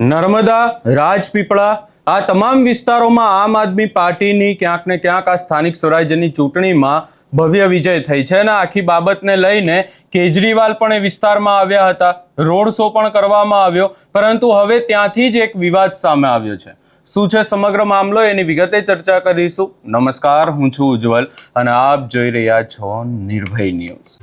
નર્મદા, રાજપીપળા આ તમામ વિસ્તારોમાં આમ આદમી પાર્ટીની ક્યાંક ને ક્યાંક આ સ્થાનિક સ્વરાજ્યની ચૂંટણીમાં ભવ્ય વિજય થઈ છે અને આખી બાબતને લઈને કેજરીવાલ પણ એ વિસ્તારમાં આવ્યા હતા, રોડ શો પણ કરવામાં આવ્યો, પરંતુ હવે ત્યાંથી જ એક વિવાદ સામે આવ્યો છે। શું છે સમગ્ર મામલો એની વિગતે ચર્ચા કરીશું। નમસ્કાર, હું છું ઉજ્જવલ અને આપ જોઈ રહ્યા છો નિર્ભય ન્યૂઝ।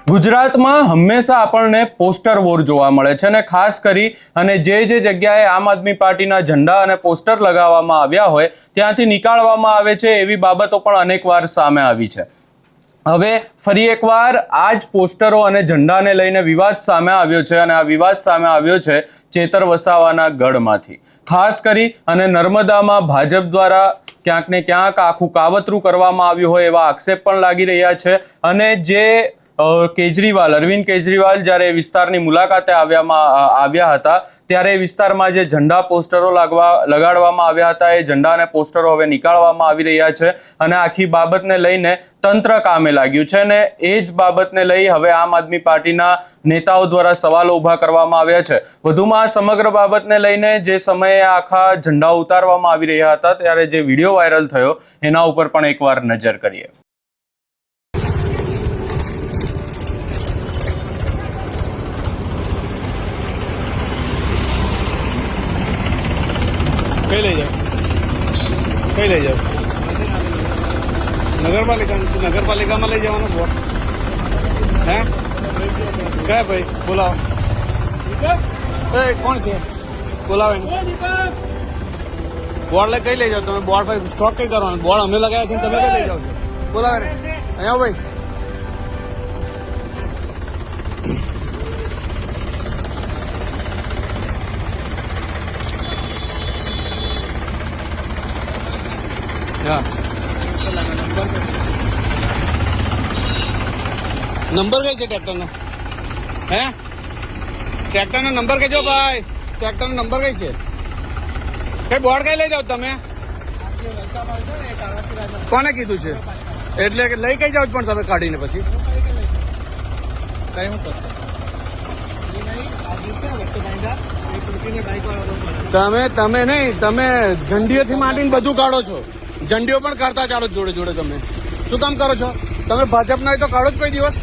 ગુજરાતમાં હંમેશા આપણને પોસ્ટર વોર જોવા મળે છે અને ખાસ કરી અને જે જગ્યાએ આમ આદમી પાર્ટીના ઝંડા અને પોસ્ટર લગાવવામાં આવ્યા હોય ત્યાંથી નીકાળવામાં આવે છે એવી બાબતો પણ અનેકવાર સામે આવી છે। હવે ફરી એકવાર આ જ પોસ્ટરો અને ઝંડાને લઈને વિવાદ સામે આવ્યો છે અને આ વિવાદ સામે આવ્યો છે ચેતર વસાવાના ગઢમાંથી। ખાસ કરી અને નર્મદામાં ભાજપ દ્વારા ક્યાંક ને ક્યાંક આખું કાવતરું કરવામાં આવ્યું હોય એવા આક્ષેપ પણ લાગી રહ્યા છે અને જે અરવિંદ કેજરીવાલ જ્યારે વિસ્તારની મુલાકાતે આવ્યા હતા ત્યારે વિસ્તારમાં જે ઝંડા પોસ્ટરો લગાડવામાં આવ્યા હતા એ ઝંડા અને પોસ્ટરો હવે નીકાળવામાં આવી રહ્યા છે અને આખી બાબતને લઈને તંત્ર કામે લાગ્યું છે અને એ જ બાબતને લઈ હવે આમ આદમી પાર્ટીના નેતાઓ દ્વારા સવાલો ઊભા કરવામાં આવ્યા છે। વધુમાં આ સમગ્ર બાબતને લઈને જે સમયે આખા ઝંડા ઉતારવામાં આવી રહ્યા હતા ત્યારે જે વિડીયો વાયરલ થયો એના ઉપર પણ એકવાર નજર કરીએ। कहीं ले जाओ नगरपालिका में ले जाओ बोर्ड है क्या भाई बोलाओ कौन से बोलाओ बोर्ड ले कहीं ले जाओ तुम्हें बोर्ड पर स्टॉक कहीं करवाना बोर्ड हमने लगाया है તમે कहीं ले जाओ बोलाओ અહીંયા भाई नंबर कई ट्रेक्टर नो है ट्रेक्टर नो नंबर कहो भाई ट्रेक्टर नो नंबर कई है कई बोर्ड कई लई जाओ तमे कोने कीधुं छे એટલે કે લઈ કઈ જાવ પણ તમે કાઢીને પછી કઈ હું તમે નહીં તમે ઝંડીઓથી માંડીને બધું કાઢો છો ઝંડીઓ પણ કાઢતા ચાલો જોડે જોડે તમે શું કામ કરો છો તમે ભાજપના હોય તો કાઢો જ કોઈ દિવસ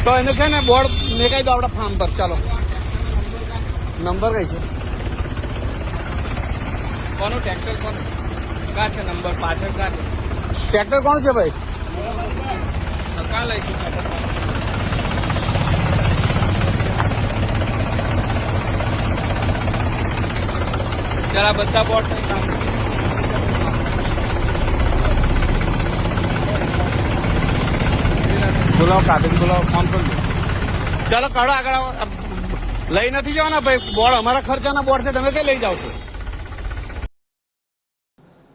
તો એને છે ને બોર્ડ મેકાઈ દો આપણા ફાર્મ પર ચાલો નંબર કઈ છે કોનું ટ્રેક્ટર કોનું કા છે નંબર પાછળ કા છે ટ્રેક્ટર કોણ છે ભાઈ કા લઈશું જરા બધા બોર્ડ બોલાવો કાગળ બોલાવો ફોન કરજો ચાલો કાઢો આગળ આવો લઈ નથી જવાના ભાઈ બોર્ડ અમારા ખર્ચાના બોર્ડ છે તમે કઈ લઈ જાઓ છો।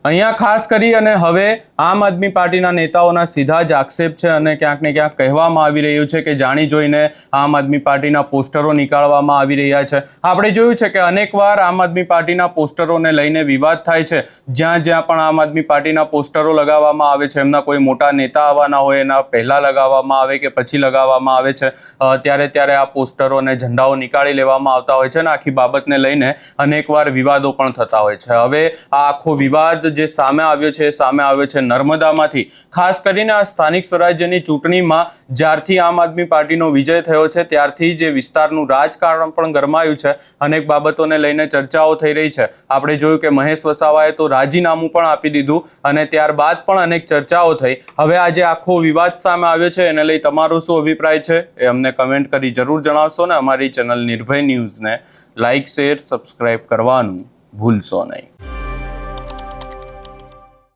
અહીંયા ખાસ કરી અને હવે આમ આદમી પાર્ટીના નેતાઓના સીધા જ આક્ષેપ છે અને ક્યાંક ને ક્યાંક કહેવામાં આવી રહ્યું છે કે જાણી જોઈને આમ આદમી પાર્ટીના પોસ્ટરો નીકાળવામાં આવી રહ્યા છે। આપણે જોયું છે કે અનેકવાર આમ આદમી પાર્ટીના પોસ્ટરોને લઈને વિવાદ થાય છે। જ્યાં પણ આમ આદમી પાર્ટીના પોસ્ટરો લગાવવામાં આવે છે એમના કોઈ મોટા નેતા આવવાના હોય એના પહેલાં લગાવવામાં આવે કે પછી લગાવવામાં આવે છે ત્યારે આ પોસ્ટરો અને ઝંડાઓ નીકાળી લેવામાં આવતા હોય છે અને આખી બાબતને લઈને અનેકવાર વિવાદો પણ થતા હોય છે। હવે આ આખો વિવાદ જે સામે આવ્યો છે નર્મદામાંથી। ખાસ કરીને આ સ્થાનિક સ્વરાજ્યની ચૂંટણીમાં જ્યારથી આમ આદમી પાર્ટીનો વિજય થયો છે ત્યારથી જે વિસ્તારનું રાજકારણ પણ ગરમાયું છે, અનેક બાબતોને લઈને ચર્ચાઓ થઈ રહી છે। આપણે જોયું કે મહેશ વસાવાએ તો રાજીનામું પણ આપી દીધું અને ત્યારબાદ પણ અનેક ચર્ચાઓ થઈ। હવે આજે આખો વિવાદ સામે આવ્યો છે એને લઈ તમારો શું અભિપ્રાય છે એ અમને કમેન્ટ કરી જરૂર જણાવશો ને અમારી ચેનલ નિર્ભય ન્યૂઝને લાઇક, શેર, સબસ્ક્રાઇબ કરવાનું ભૂલશો નહીં।